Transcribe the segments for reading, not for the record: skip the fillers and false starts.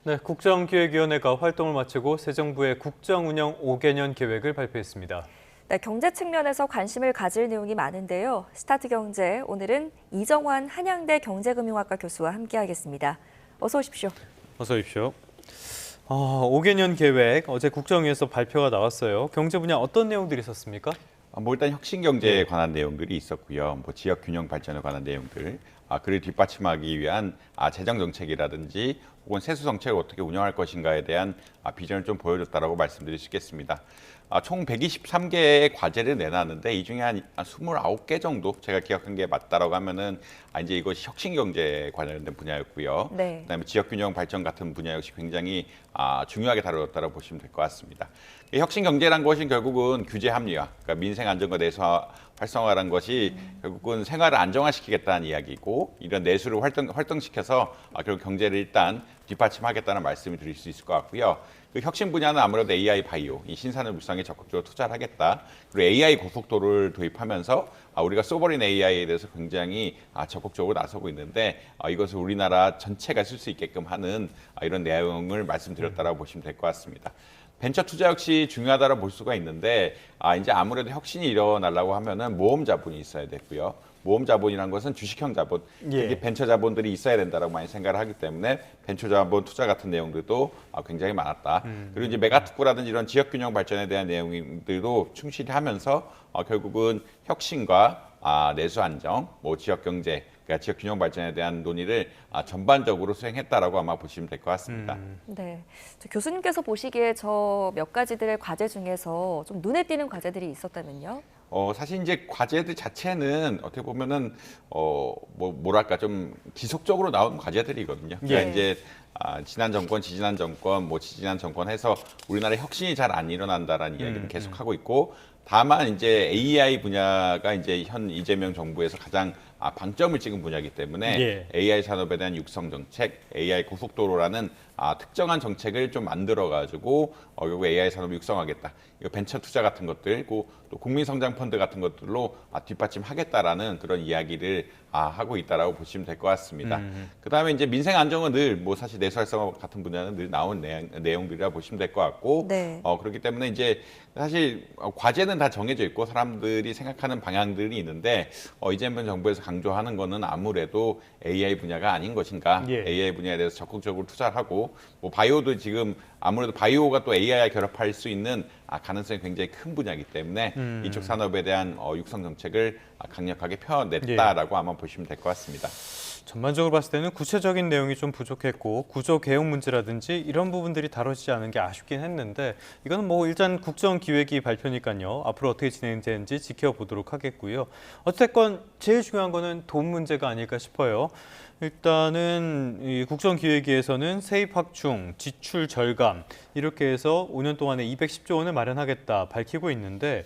네, 국정기획위원회가 활동을 마치고 새 정부의 국정운영 5개년 계획을 발표했습니다. 네, 경제 측면에서 관심을 가질 내용이 많은데요. 스타트 경제, 오늘은 이정환 한양대 경제금융학과 교수와 함께하겠습니다. 어서 오십시오. 어서 오십시오. 5개년 계획, 어제 국정위에서 발표가 나왔어요. 경제 분야 어떤 내용들이 있었습니까? 일단 혁신 경제에 관한 내용들이 있었고요. 지역 균형 발전에 관한 내용들, 그를 뒷받침하기 위한 재정 정책이라든지 혹은 세수 정책을 어떻게 운영할 것인가에 대한 비전을 좀 보여줬다라고 말씀드릴 수 있겠습니다. 총 123개의 과제를 내놨는데 이 중에 한 29개 정도 제가 기억한 게 맞다라고 하면은 이제 이것이 혁신 경제에 관련된 분야였고요. 네. 그다음에 지역 균형 발전 같은 분야 역시 굉장히 중요하게 다루었다고 보시면 될 것 같습니다. 혁신 경제란 것이 결국은 규제 합리화, 그러니까 민생 안정과 내수 활성화라는 것이 결국은 생활을 안정화시키겠다는 이야기고 이런 내수를 활동시켜서 결국 경제를 일단 뒷받침하겠다는 말씀을 드릴 수 있을 것 같고요. 그 혁신 분야는 아무래도 AI 바이오, 이 신산업 물상에 적극적으로 투자를 하겠다. 그리고 AI 고속도로를 도입하면서 우리가 소버린 AI에 대해서 굉장히 적극적으로 나서고 있는데 이것을 우리나라 전체가 쓸 수 있게끔 하는 이런 내용을 말씀드렸다라고 보시면 될 것 같습니다. 벤처 투자 역시 중요하다고 볼 수가 있는데 이제 아무래도 혁신이 일어나려고 하면은 모험 자본이 있어야 되고요. 모험 자본이라는 것은 주식형 자본, 특히 벤처 자본들이 있어야 된다라고 많이 생각을 하기 때문에 벤처 자본 투자 같은 내용들도 굉장히 많았다. 그리고 이제 메가특구라든지 이런 지역 균형 발전에 대한 내용들도 충실히 하면서 결국은 혁신과 내수 안정, 지역 경제, 그러니까 지역 균형 발전에 대한 논의를 전반적으로 수행했다라고 아마 보시면 될 것 같습니다. 네, 교수님께서 보시기에 저 몇 가지들의 과제 중에서 좀 눈에 띄는 과제들이 있었다면요? 사실 이제 과제들 자체는 어떻게 보면은 뭐랄까 좀 지속적으로 나온 과제들이거든요. 그러니까 이제 지난 정권, 지지난 정권, 지지난 정권 해서 우리나라 혁신이 잘 안 일어난다라는 이야기를 계속 하고 있고, 다만 이제 AI 분야가 이제 현 이재명 정부에서 가장 방점을 찍은 분야이기 때문에 AI 산업에 대한 육성 정책, AI 고속도로라는 특정한 정책을 좀 만들어 가지고 결국 AI 산업을 육성하겠다. 이거 벤처 투자 같은 것들, 또 국민성장 펀드 같은 것들로 뒷받침하겠다라는 그런 이야기를 하고 있다라고 보시면 될 것 같습니다. 그다음에 이제 민생 안정은 늘 사실 내수 활성화 같은 분야는 늘 나온 내용들이라 보시면 될 것 같고, 네. 그렇기 때문에 이제 사실 과제는 다 정해져 있고 사람들이 생각하는 방향들이 있는데 이재명 정부에서 강조하는 거는 아무래도 AI 분야가 아닌 것인가, AI 분야에 대해서 적극적으로 투자를 하고, 바이오도 지금 아무래도 바이오가 또 AI와 결합할 수 있는 가능성이 굉장히 큰 분야이기 때문에 이쪽 산업에 대한 육성 정책을 강력하게 펴냈다라고 아마 보시면 될 것 같습니다. 전반적으로 봤을 때는 구체적인 내용이 좀 부족했고 구조 개혁 문제라든지 이런 부분들이 다뤄지지 않은 게 아쉽긴 했는데, 이거는 일단 국정기획위 발표니까요. 앞으로 어떻게 진행되는지 지켜보도록 하겠고요. 어쨌건 제일 중요한 거는 돈 문제가 아닐까 싶어요. 일단은 이 국정기획위에서는 세입 확충, 지출 절감 이렇게 해서 5년 동안에 210조 원을 마련하겠다 밝히고 있는데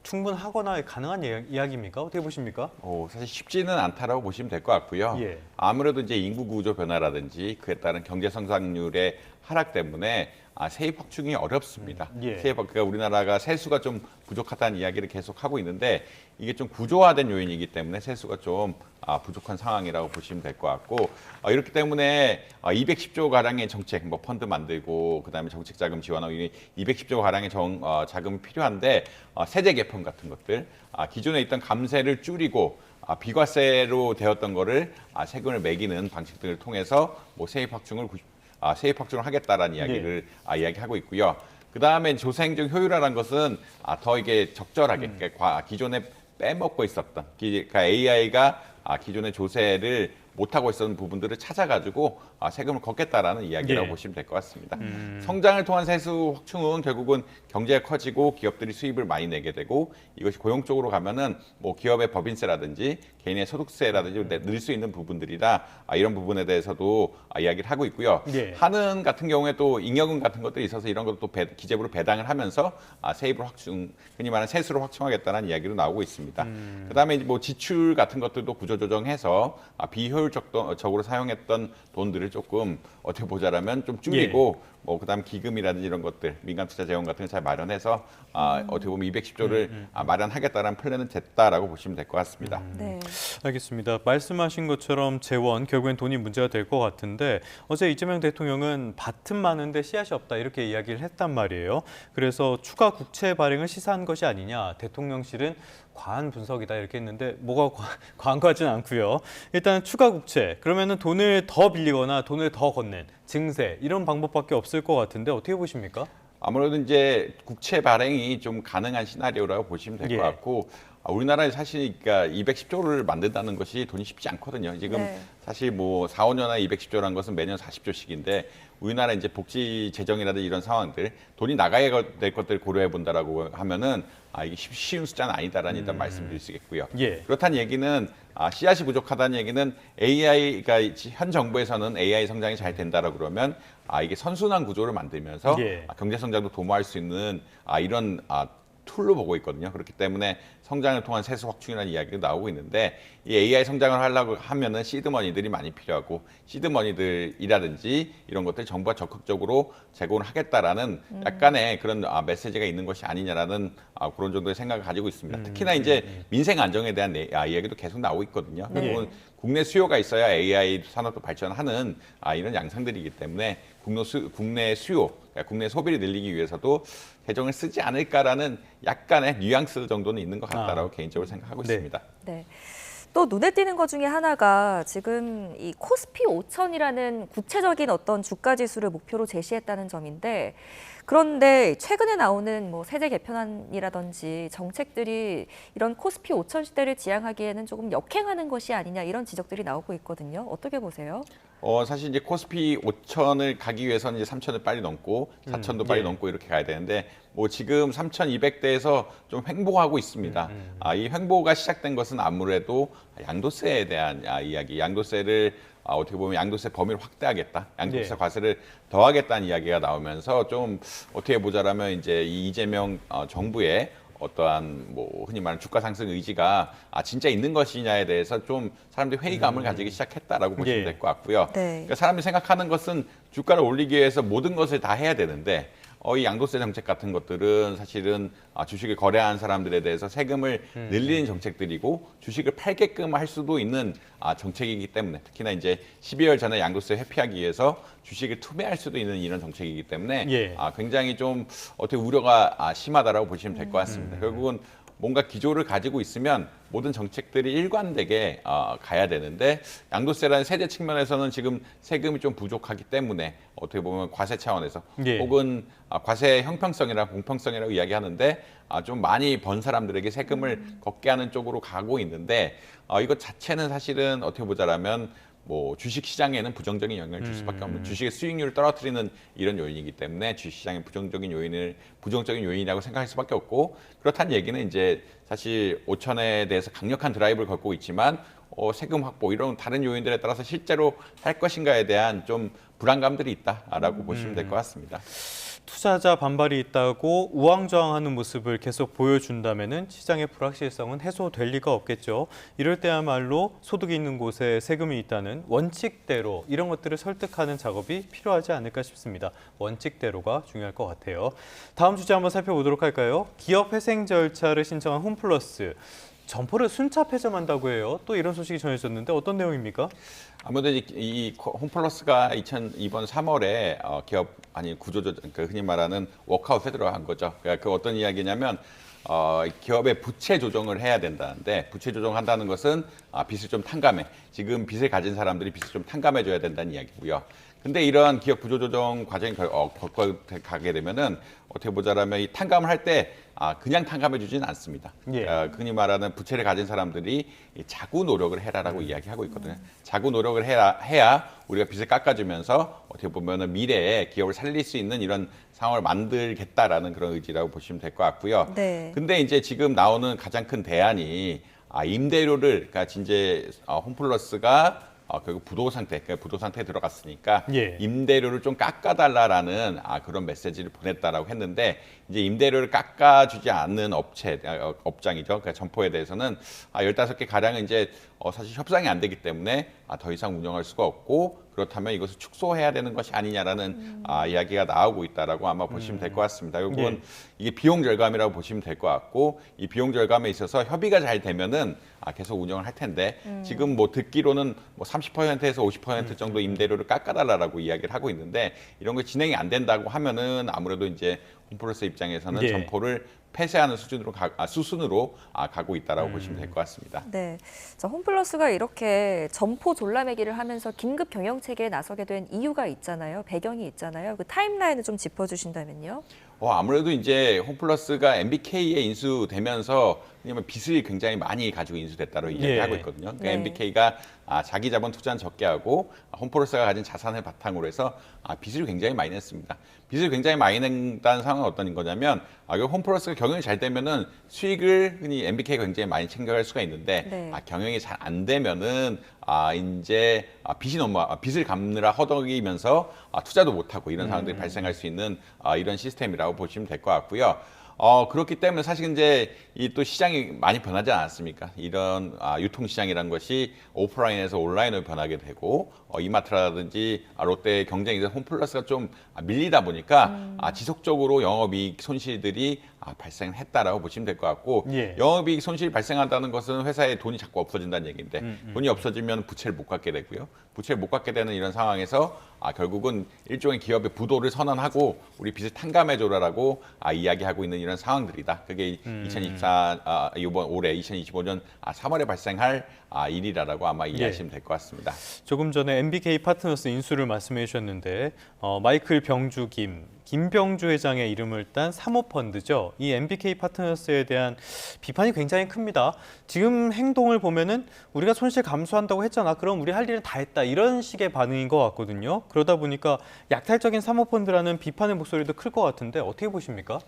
충분하거나 가능한 이야기입니까? 어떻게 보십니까? 사실 쉽지는 않다라고 보시면 될 것 같고요. 아무래도 이제 인구 구조 변화라든지 그에 따른 경제 성장률의 하락 때문에 세입 확충이 어렵습니다. 그러니까 우리나라가 세수가 좀 부족하다는 이야기를 계속 하고 있는데 이게 좀 구조화된 요인이기 때문에 세수가 좀 부족한 상황이라고 보시면 될 것 같고, 이렇기 때문에 210조 가량의 정책, 펀드 만들고 그다음에 정책 자금 지원하고 210조 가량의 자금이 필요한데 세제 개편 같은 것들, 기존에 있던 감세를 줄이고 비과세로 되었던 거를 세금을 매기는 방식들을 통해서 세입 확충을 하겠다라는 이야기를 이야기하고 있고요. 그 다음에 조세행정 효율화라는 것은 더 이게 적절하게 그러니까 기존에 빼먹고 있었던, 그러니까 AI가 기존의 조세를 못하고 있었던 부분들을 찾아가지고 세금을 걷겠다라는 이야기라고 보시면 될 것 같습니다. 성장을 통한 세수 확충은 결국은 경제가 커지고 기업들이 수입을 많이 내게 되고, 이것이 고용 쪽으로 가면은 기업의 법인세라든지 개인의 소득세라든지 늘 수 있는 부분들이라 이런 부분에 대해서도 이야기를 하고 있고요. 한은 같은 경우에 또 잉여금 같은 것들이 있어서 이런 것도 기재부로 배당을 하면서 세입을 흔히 말하는 세수를 확충하겠다는 이야기로 나오고 있습니다. 그다음에 지출 같은 것들도 구조조정해서 비효율 비효율적으로 사용했던 돈들을 조금 어떻게 보자라면 좀 줄이고 뭐 그다음 기금이라든지 이런 것들 민간 투자 재원 같은 거 잘 마련해서 어떻게 보면 210조를 마련하겠다라는 플랜은 됐다라고 보시면 될 것 같습니다. 네. 알겠습니다. 말씀하신 것처럼 재원 결국엔 돈이 문제가 될 것 같은데 어제 이재명 대통령은 밭은 많은데 씨앗이 없다 이렇게 이야기를 했단 말이에요. 그래서 추가 국채 발행을 시사한 것이 아니냐. 대통령실은 과한 분석이다 이렇게 했는데 뭐가 과한 거 같지는 않고요. 일단 추가 국채 그러면은 돈을 더 빌리거나 돈을 더 건넨 증세 이런 방법밖에 없을 것 같은데 어떻게 보십니까? 아무래도 이제 국채 발행이 좀 가능한 시나리오라고 보시면 될 것 같고 우리나라에 사실 그러니까 210조를 만든다는 것이 돈이 쉽지 않거든요. 지금 사실 뭐 4, 5년 안에 210조라는 것은 매년 40조씩인데 우리나라 이제 복지 재정이라든지 이런 상황들 돈이 나가야 될 것들을 고려해 본다라고 하면은 이게 쉬운 숫자는 아니다라는 일단 말씀드릴 수 있겠고요. 그렇다는 얘기는 씨앗이 부족하다는 얘기는 AI가 현 정부에서는 AI 성장이 잘 된다라고 그러면 이게 선순환 구조를 만들면서 경제 성장도 도모할 수 있는 이런 툴로 보고 있거든요. 그렇기 때문에 성장을 통한 세수 확충이라는 이야기가 나오고 있는데 이 AI 성장을 하려고 하면은 시드머니들이 많이 필요하고 시드머니들이라든지 이런 것들 정부가 적극적으로 제공을 하겠다라는 약간의 그런 메시지가 있는 것이 아니냐라는 그런 정도의 생각을 가지고 있습니다. 특히나 이제 민생 안정에 대한 이야기도 계속 나오고 있거든요. 결국은 국내 수요가 있어야 AI 산업도 발전하는 이런 양상들이기 때문에 국내 수요, 그러니까 국내 소비를 늘리기 위해서도 개정을 쓰지 않을까라는 약간의 뉘앙스 정도는 있는 것 같다라고 개인적으로 생각하고 있습니다. 네. 또 눈에 띄는 것 중에 하나가 지금 이 코스피 5천이라는 구체적인 어떤 주가 지수를 목표로 제시했다는 점인데 그런데 최근에 나오는 뭐 세제 개편안이라든지 정책들이 이런 코스피 5천 시대를 지향하기에는 조금 역행하는 것이 아니냐 이런 지적들이 나오고 있거든요. 어떻게 보세요? 사실 이제 코스피 5천을 가기 위해서는 이제 3천을 빨리 넘고 4천도 빨리 넘고 이렇게 가야 되는데 뭐 지금 3,200대에서 좀 횡보하고 있습니다. 이 횡보가 시작된 것은 아무래도 양도세에 대한 이야기, 양도세를 어떻게 보면 양도세 범위를 확대하겠다, 양도세 과세를 더하겠다는 이야기가 나오면서 좀 어떻게 보자라면 이제 이 이재명 정부의 어떠한 뭐 흔히 말하는 주가 상승 의지가 진짜 있는 것이냐에 대해서 좀 사람들이 회의감을 가지기 시작했다라고 보시면 될 것 같고요. 그러니까 사람들이 생각하는 것은 주가를 올리기 위해서 모든 것을 다 해야 되는데 이 양도세 정책 같은 것들은 사실은 주식을 거래하는 사람들에 대해서 세금을 늘리는 정책들이고 주식을 팔게끔 할 수도 있는 정책이기 때문에 특히나 이제 12월 전에 양도세 회피하기 위해서 주식을 투매할 수도 있는 이런 정책이기 때문에 굉장히 좀 어떻게 우려가 심하다라고 보시면 될 것 같습니다. 결국은 뭔가 기조를 가지고 있으면 모든 정책들이 일관되게 가야 되는데 양도세라는 세제 측면에서는 지금 세금이 좀 부족하기 때문에 어떻게 보면 과세 차원에서 혹은 과세 형평성이랑 공평성이라고 이야기하는데 좀 많이 번 사람들에게 세금을 걷게 하는 쪽으로 가고 있는데 이것 자체는 사실은 어떻게 보자라면 뭐 주식 시장에는 부정적인 영향을 줄 수밖에 없는 주식의 수익률을 떨어뜨리는 이런 요인이기 때문에 주식 시장의 부정적인 요인이라고 생각할 수밖에 없고 그렇다는 얘기는 이제 사실 5천에 대해서 강력한 드라이브를 걸고 있지만 세금 확보 이런 다른 요인들에 따라서 실제로 할 것인가에 대한 좀 불안감들이 있다라고 보시면 될 것 같습니다. 투자자 반발이 있다고 우왕좌왕하는 모습을 계속 보여준다면은 시장의 불확실성은 해소될 리가 없겠죠. 이럴 때야말로 소득이 있는 곳에 세금이 있다는 원칙대로 이런 것들을 설득하는 작업이 필요하지 않을까 싶습니다. 원칙대로가 중요할 것 같아요. 다음 주제 한번 살펴보도록 할까요? 기업 회생 절차를 신청한 홈플러스. 점포를 순차 폐점한다고 해요. 또 이런 소식이 전해졌는데 어떤 내용입니까? 아무래도 이 홈플러스가 이번 3월에 기업 구조조정, 흔히 말하는 워크아웃에 들어간 거죠. 그러니까 그 어떤 이야기냐면 기업의 부채 조정을 해야 된다는데 부채 조정한다는 것은 빚을 좀 탕감해. 지금 빚을 가진 사람들이 빚을 좀 탕감해 줘야 된다는 이야기고요. 근데 이러한 기업 구조 조정 과정이 가게 되면은 어떻게 보자라면 이 탕감을 할 때 그냥 탕감해 주지는 않습니다. 흔히 말하는 부채를 가진 사람들이 자구 노력을 해라라고 이야기하고 있거든요. 자구 노력을 해야 우리가 빚을 깎아주면서 어떻게 보면은 미래에 기업을 살릴 수 있는 이런 상황을 만들겠다라는 그런 의지라고 보시면 될 것 같고요. 근데 이제 지금 나오는 가장 큰 대안이 임대료를 그러니까 이제 홈플러스가 결국 부도 상태에 들어갔으니까 임대료를 좀 깎아달라라는 그런 메시지를 보냈다라고 했는데 이제 임대료를 깎아주지 않는 업장이죠. 그러니까 점포에 대해서는 15개 가량은 이제 사실 협상이 안 되기 때문에 더 이상 운영할 수가 없고 그렇다면 이것을 축소해야 되는 것이 아니냐라는 이야기가 나오고 있다라고 아마 보시면 될 것 같습니다. 결국은 이게 비용 절감이라고 보시면 될 것 같고 이 비용 절감에 있어서 협의가 잘 되면은 계속 운영을 할 텐데 지금 뭐 듣기로는 뭐 30%에서 50% 정도 임대료를 깎아달라고 이야기를 하고 있는데 이런 거 진행이 안 된다고 하면은 아무래도 이제 홈플러스 입장에서는 점포를 폐쇄하는 수순으로 가고 있다라고 보시면 될 것 같습니다. 네, 자, 홈플러스가 이렇게 점포 졸라매기를 하면서 긴급 경영 체계에 나서게 된 이유가 있잖아요. 배경이 있잖아요. 그 타임라인을 좀 짚어주신다면요. 아무래도 이제 홈플러스가 MBK에 인수되면서 왜냐면 빚을 굉장히 많이 가지고 인수됐다고 이야기하고 있거든요. 그러니까 MBK가 자기 자본 투자는 적게 하고 홈플러스가 가진 자산을 바탕으로 해서 빚을 굉장히 많이 냈습니다. 빚을 굉장히 많이 낸다는 상황은 어떤 거냐면 홈플러스가 경영이 잘 되면은 수익을 흔히 MBK가 굉장히 많이 챙겨갈 수가 있는데 경영이 잘 안 되면은 이제 빚을 갚느라 허덕이면서 투자도 못하고 이런 상황들이 발생할 수 있는 이런 시스템이라고 보시면 될 것 같고요. 그렇기 때문에 사실 이제 이 또 시장이 많이 변하지 않았습니까? 이런 유통시장이라는 것이 오프라인에서 온라인으로 변하게 되고 이마트라든지 롯데의 경쟁에서 홈플러스가 좀 밀리다 보니까 지속적으로 영업이익 손실들이 발생했다라고 보시면 될 것 같고 영업이익 손실이 발생한다는 것은 회사에 돈이 자꾸 없어진다는 얘기인데 돈이 없어지면 부채를 못 갚게 되고요. 부채를 못 갚게 되는 이런 상황에서 결국은 일종의 기업의 부도를 선언하고 우리 빚을 탕감해줘라라고 이야기하고 있는 이런 상황들이다. 그게 2024 이번 올해 2025년 3월에 발생할 일이라고 아마 이해하시면 될 것 같습니다. 조금 전에 MBK 파트너스 인수를 말씀해 주셨는데 마이클 병주 김병주 회장의 이름을 딴 사모펀드죠. 이 MBK 파트너스에 대한 비판이 굉장히 큽니다. 지금 행동을 보면은 우리가 손실 감수한다고 했잖아. 그럼 우리 할 일은 다 했다. 이런 식의 반응인 것 같거든요. 그러다 보니까 약탈적인 사모펀드라는 비판의 목소리도 클 것 같은데 어떻게 보십니까?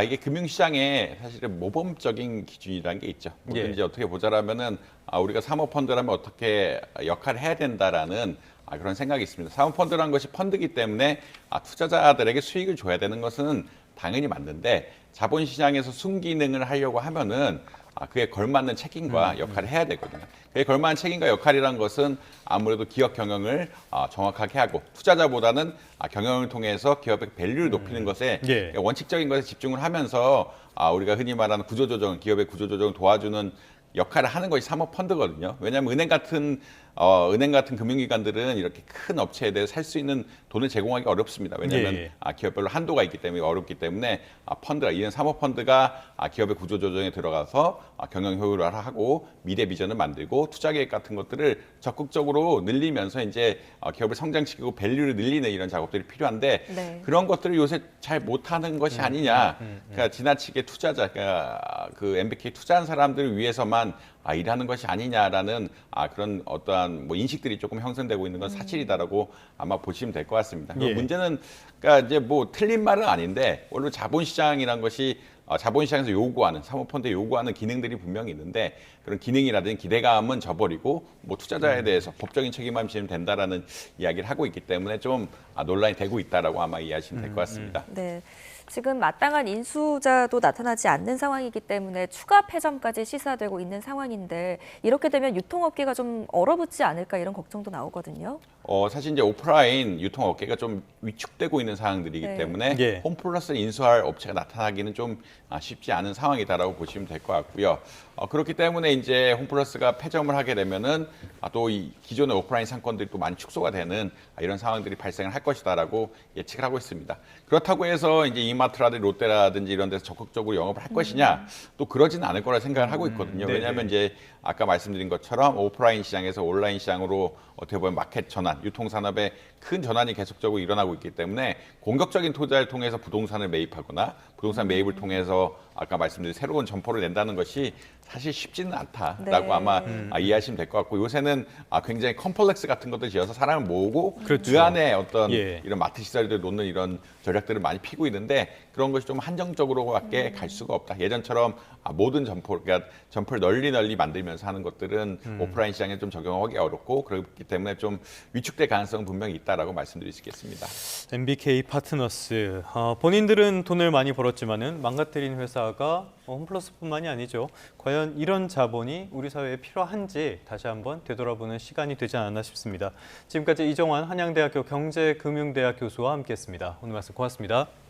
이게 금융시장에 사실은 모범적인 기준이라는 게 있죠. 뭐든지 어떻게 보자라면은 우리가 사모펀드라면 어떻게 역할을 해야 된다라는 그런 생각이 있습니다. 사모펀드라는 것이 펀드이기 때문에 투자자들에게 수익을 줘야 되는 것은 당연히 맞는데 자본시장에서 순기능을 하려고 하면은 그에 걸맞는 책임과 역할을 해야 되거든요. 그에 걸맞는 책임과 역할이란 것은 아무래도 기업 경영을 정확하게 하고 투자자보다는 경영을 통해서 기업의 밸류를 높이는 것에 원칙적인 것에 집중을 하면서 우리가 흔히 말하는 구조조정, 기업의 구조조정을 도와주는 역할을 하는 것이 사모펀드거든요. 왜냐하면 은행 같은 금융기관들은 이렇게 큰 업체에 대해 살 수 있는 돈을 제공하기 어렵습니다. 왜냐하면 기업별로 한도가 있기 때문에 어렵기 때문에 이런 사모펀드가 기업의 구조조정에 들어가서 경영 효율화하고 미래 비전을 만들고 투자 계획 같은 것들을 적극적으로 늘리면서 이제 기업을 성장시키고 밸류를 늘리는 이런 작업들이 필요한데 그런 것들을 요새 잘 못하는 것이 아니냐. 그러니까 지나치게 그러니까 그 MBK 투자한 사람들을 위해서만 일하는 것이 아니냐라는 그런 어떠한 인식들이 조금 형성되고 있는 건 사실이다라고 아마 보시면 될 것 같습니다. 문제는 그러니까 이제 틀린 말은 아닌데 원래 자본시장이란 것이 자본시장에서 요구하는 사모펀드에 요구하는 기능들이 분명히 있는데 그런 기능이라든지 기대감은 저버리고 투자자에 대해서 법적인 책임만 지면 된다라는 이야기를 하고 있기 때문에 좀 논란이 되고 있다라고 아마 이해하시면 될 것 같습니다. 네. 지금 마땅한 인수자도 나타나지 않는 상황이기 때문에 추가 폐점까지 시사되고 있는 상황인데 이렇게 되면 유통업계가 좀 얼어붙지 않을까 이런 걱정도 나오거든요. 사실 이제 오프라인 유통업계가 좀 위축되고 있는 상황들이기 때문에 홈플러스를 인수할 업체가 나타나기는 좀 쉽지 않은 상황이다라고 보시면 될 것 같고요. 그렇기 때문에 이제 홈플러스가 폐점을 하게 되면은 또 이 기존의 오프라인 상권들이 또 많이 축소가 되는 이런 상황들이 발생을 할 것이다라고 예측을 하고 있습니다. 그렇다고 해서 이제 이마트라든지 롯데라든지 이런 데서 적극적으로 영업을 할 것이냐 또 그러지는 않을 거라 생각을 하고 있거든요. 왜냐하면 이제 아까 말씀드린 것처럼 오프라인 시장에서 온라인 시장으로 어떻게 보면 마켓 전환, 유통산업의 큰 전환이 계속적으로 일어나고 있기 때문에 공격적인 투자를 통해서 부동산을 매입하거나 부동산 매입을 통해서 아까 말씀드린 새로운 점포를 낸다는 것이 사실 쉽지는 않다라고 아마 이해하시면 될 것 같고 요새는 굉장히 컴플렉스 같은 것들 지어서 사람을 모으고 그 안에 어떤 이런 마트 시설들을 놓는 이런 전략들을 많이 피고 있는데 그런 것이 좀 한정적으로밖에 갈 수가 없다. 예전처럼 모든 그러니까 점포를 널리 만들면서 하는 것들은 오프라인 시장에 좀 적용하기 어렵고 그렇기 때문에 좀 위축될 가능성은 분명히 있다라고 말씀드릴 수 있겠습니다. MBK 파트너스 본인들은 돈을 많이 벌었지만은 망가뜨린 회사가 홈플러스뿐만이 아니죠. 과연 이런 자본이 우리 사회에 필요한지 다시 한번 되돌아보는 시간이 되지 않았나 싶습니다. 지금까지 이정환 한양대학교 경제금융대학 교수와 함께했습니다. 오늘 말씀 고맙습니다.